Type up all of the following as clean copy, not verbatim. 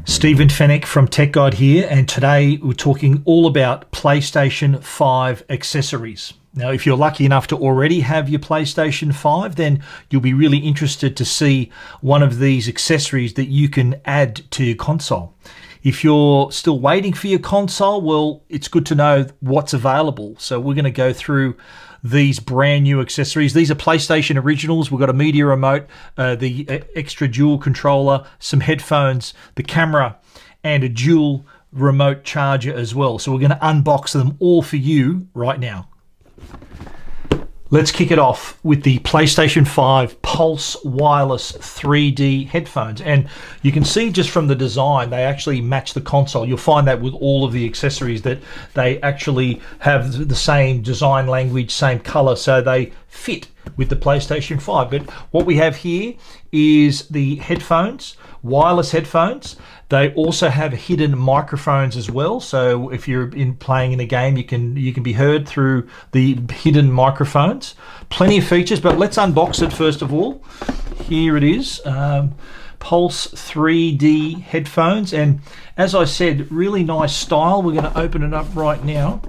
Stephen Fenech from Tech Guide here, and today we're talking all about PlayStation 5 accessories. Now, if you're lucky enough to already have your PlayStation 5, then you'll be really interested to see one of these accessories that you can add to your console. If you're still waiting for your console, well, it's good to know what's available. So we're going to go through these brand new accessories. These are PlayStation originals. We've got a media remote, the extra dual controller, some headphones, the camera, and a dual remote charger as well. So we're going to unbox them all for you right now. Let's kick it off with the PlayStation 5 Pulse Wireless 3D headphones. And you can see just from the design, they actually match the console. You'll find that with all of the accessories that they actually have the same design language, same color, so they fit with the PlayStation 5. But what we have here is the headphones, wireless headphones. They also have hidden microphones as well, so if you're playing in a game, you can be heard through the hidden microphones. Plenty of features, but let's unbox it first of all. Here it is, Pulse 3D headphones, and as I said, really nice style. We're going to open it up right now.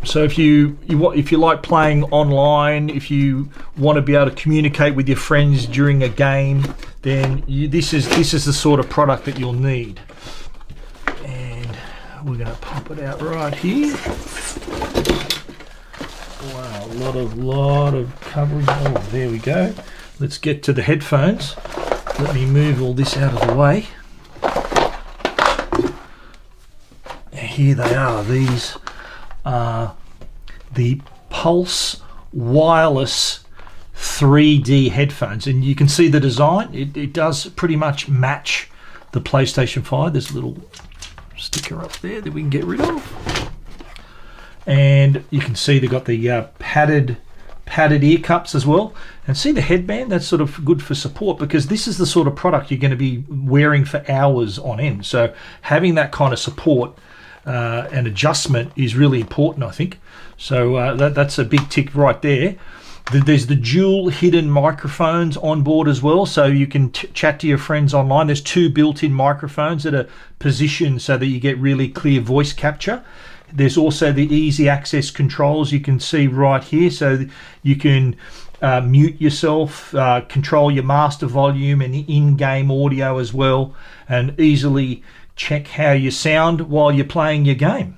So if you like playing online, if you want to be able to communicate with your friends during a game, then this is the sort of product that you'll need. And we're going to pop it out right here. Wow, a lot of coverage. Oh, there we go. Let's get to the headphones. Let me move all this out of the way. Here they are. These are the Pulse Wireless 3D headphones, and you can see the design. It does pretty much match the PlayStation 5. There's a little sticker up there that we can get rid of, and you can see they've got the padded ear cups as well, and see the headband. That's sort of good for support, because this is the sort of product you're going to be wearing for hours on end, so having that kind of support and adjustment is really important, I think. So that's a big tick right there. There's the dual hidden microphones on board as well, so you can chat to your friends online. There's two built-in microphones that are positioned so that you get really clear voice capture. There's also the easy access controls you can see right here, so you can mute yourself, control your master volume and in-game audio as well, and easily check how you sound while you're playing your game.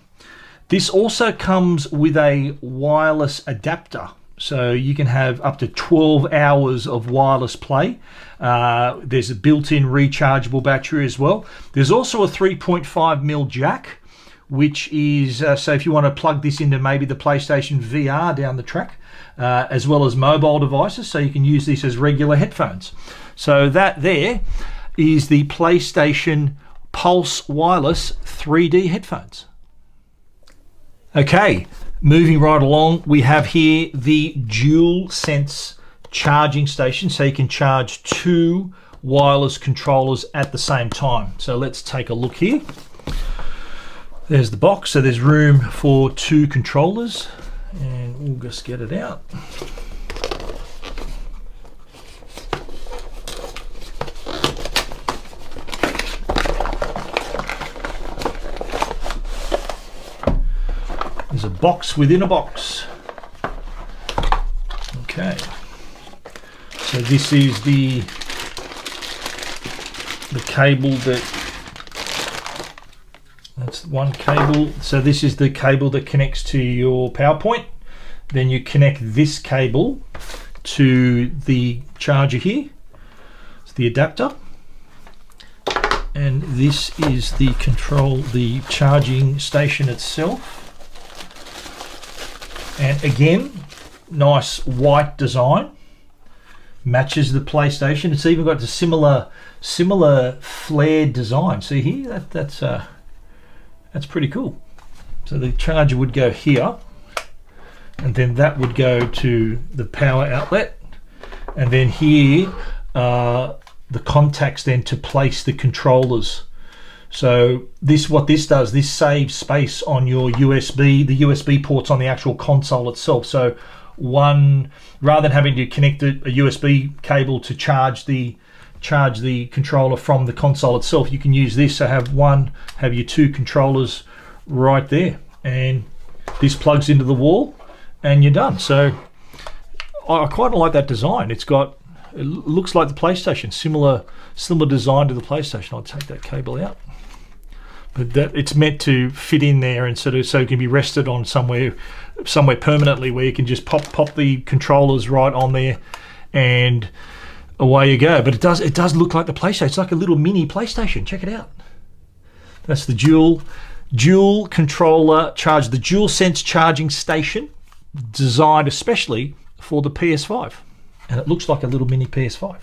This also comes with a wireless adapter, so you can have up to 12 hours of wireless play. There's a built-in rechargeable battery as well. There's also a 3.5mm jack, which is so if you want to plug this into maybe the PlayStation VR down the track, as well as mobile devices, so you can use this as regular headphones. So that there is the PlayStation Pulse Wireless 3D headphones. Okay, moving right along, we have here the DualSense charging station, so you can charge two wireless controllers at the same time. So let's take a look here. There's the box, so there's room for two controllers, and we'll just get it out. There's a box within a box. Okay, so this is the cable that's one cable. So this is the cable that connects to your PowerPoint. Then you connect this cable to the charger here. It's the adapter. And this is the charging station itself. And again, nice white design, matches the PlayStation. It's even got the similar flared design. See here, that's pretty cool. So the charger would go here, and then that would go to the power outlet, and then here the contacts then to place the controllers. So what this does, this saves space on your USB, the USB ports on the actual console itself. So rather than having to connect a USB cable to charge the controller from the console itself, you can use this. So have your two controllers right there, and this plugs into the wall and you're done. So I quite like that design. It looks like the PlayStation, similar design to the PlayStation. I'll take that cable out, but it's meant to fit in there, and so it can be rested on somewhere permanently, where you can just pop the controllers right on there and away you go. But it does look like the PlayStation. It's like a little mini PlayStation. Check it out. That's the dual controller charge, the DualSense charging station, designed especially for the PS5, and it looks like a little mini PS5.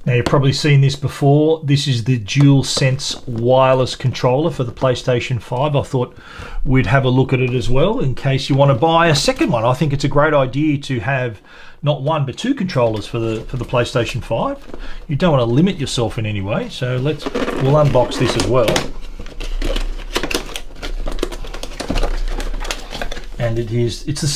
Now, you've probably seen this before. This is the DualSense wireless controller for the PlayStation 5. I thought we'd have a look at it as well in case you want to buy a second one. I think it's a great idea to have not one but two controllers for the PlayStation 5. You don't want to limit yourself in any way, so we'll unbox this as well. And it's the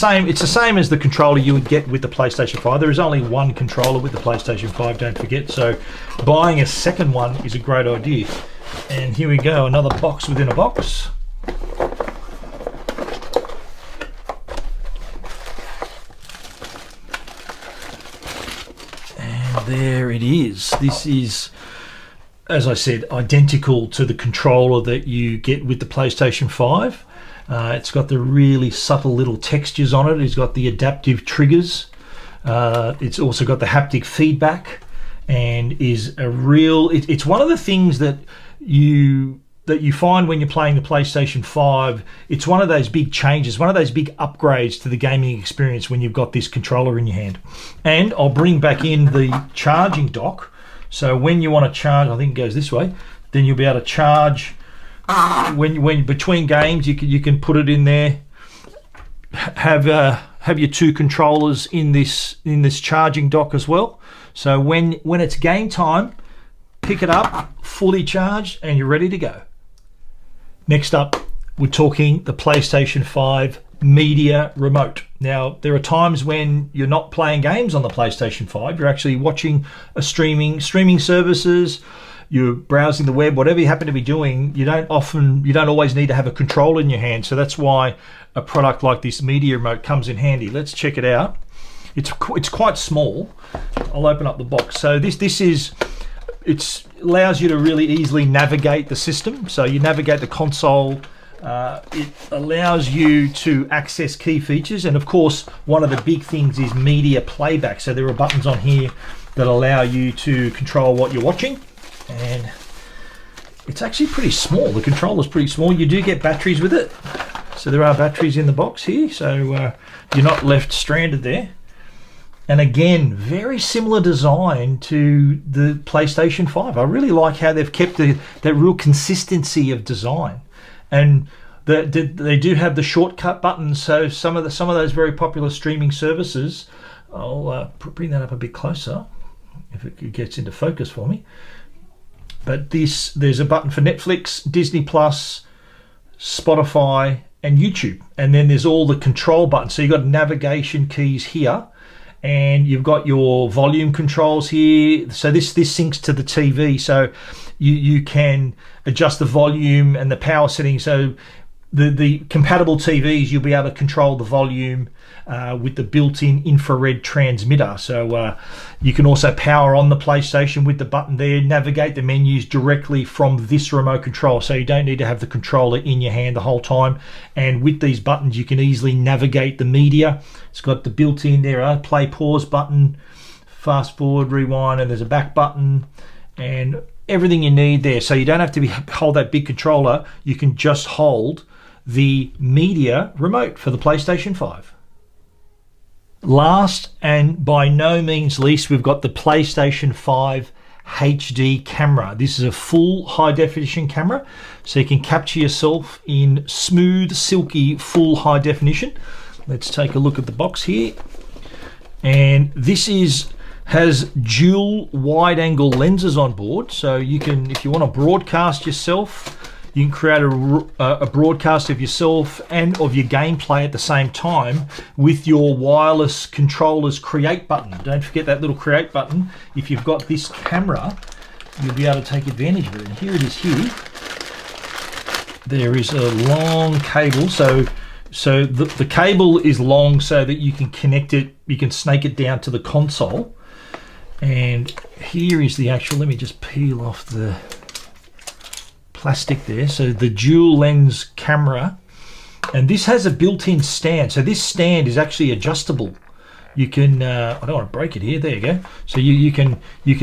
same as the controller you would get with the PlayStation 5. There is only one controller with the PlayStation 5, don't forget. So buying a second one is a great idea. And here we go, another box within a box. And there it is. This is, as I said, identical to the controller that you get with the PlayStation 5. It's got the really subtle little textures on it. It's got the adaptive triggers. It's also got the haptic feedback, and is a real. It's one of the things that you find when you're playing the PlayStation 5. It's one of those big changes, one of those big upgrades to the gaming experience when you've got this controller in your hand. And I'll bring back in the charging dock. So when you want to charge, I think it goes this way. Then you'll be able to charge. When between games, you can put it in there. Have your two controllers in this charging dock as well. So when it's game time, pick it up, fully charged, and you're ready to go. Next up, we're talking the PlayStation 5 media remote. Now, there are times when you're not playing games on the PlayStation 5. You're actually watching a streaming services. You're browsing the web, whatever you happen to be doing. You don't always need to have a controller in your hand. So that's why a product like this media remote comes in handy. Let's check it out. It's quite small. I'll open up the box. So it allows you to really easily navigate the system. So you navigate the console. It allows you to access key features, and of course, one of the big things is media playback. So there are buttons on here that allow you to control what you're watching. And it's actually pretty small. The controller's pretty small. You do get batteries with it. So there are batteries in the box here. So you're not left stranded there. And again, very similar design to the PlayStation 5. I really like how they've kept that real consistency of design. And they do have the shortcut buttons. So some of those very popular streaming services, I'll bring that up a bit closer if it gets into focus for me. But there's a button for Netflix, Disney Plus, Spotify, and YouTube. And then there's all the control buttons. So you've got navigation keys here, and you've got your volume controls here. So this syncs to the TV. So you can adjust the volume and the power settings. So the compatible TVs, you'll be able to control the volume with the built-in infrared transmitter. So you can also power on the PlayStation with the button there, navigate the menus directly from this remote control. So you don't need to have the controller in your hand the whole time. And with these buttons, you can easily navigate the media. It's got the built-in there, play, pause button, fast forward, rewind, and there's a back button, and everything you need there. So you don't have to hold that big controller. You can just hold the media remote for the PlayStation 5. Last and by no means least, we've got the PlayStation 5 HD camera. This is a full high definition camera, so you can capture yourself in smooth, silky, full high definition. Let's take a look at the box here. And this has dual wide-angle lenses on board, so you can, if you want to broadcast yourself, you can create a broadcast of yourself and of your gameplay at the same time with your wireless controller's create button. Don't forget that little create button. If you've got this camera, you'll be able to take advantage of it. And here it is here. There is a long cable, so the cable is long so that you can connect it, you can snake it down to the console. And here is the actual, let me just peel off the plastic there. So the dual lens camera, and this has a built-in stand. So this stand is actually adjustable. You can, I don't want to break it here, there you go. So you can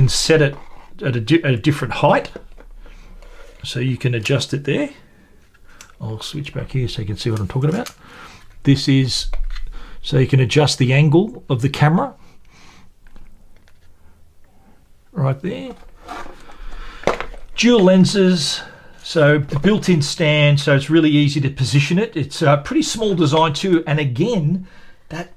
set it at a different height. So you can adjust it there. I'll switch back here so you can see what I'm talking about. This is, so you can adjust the angle of the camera. Right there. Dual lenses, so the built-in stand, so it's really easy to position it. It's a pretty small design too, and again, that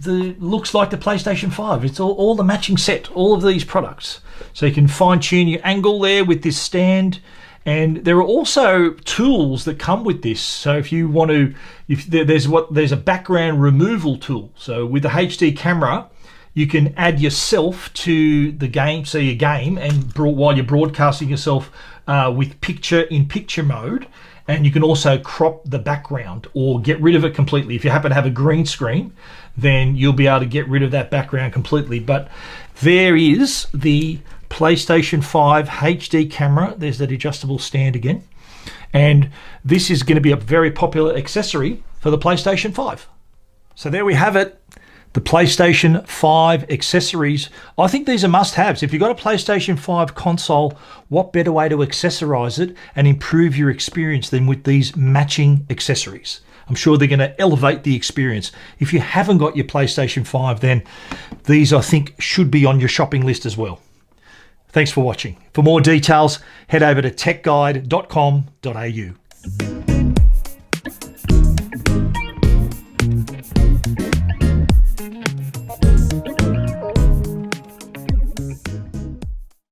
looks like the PlayStation 5. It's all the matching set, all of these products. So you can fine-tune your angle there with this stand. And there are also tools that come with this. So if you want to, there's a background removal tool. So with the HD camera, you can add yourself to the game, so your game, and while you're broadcasting yourself with picture-in-picture mode, and you can also crop the background or get rid of it completely. If you happen to have a green screen, then you'll be able to get rid of that background completely. But there is the PlayStation 5 HD camera. There's that adjustable stand again. And this is going to be a very popular accessory for the PlayStation 5. So there we have it. The PlayStation 5 accessories. I think these are must-haves. If you've got a PlayStation 5 console, what better way to accessorize it and improve your experience than with these matching accessories? I'm sure they're going to elevate the experience. If you haven't got your PlayStation 5, then these, I think, should be on your shopping list as well. Thanks for watching. For more details, head over to techguide.com.au.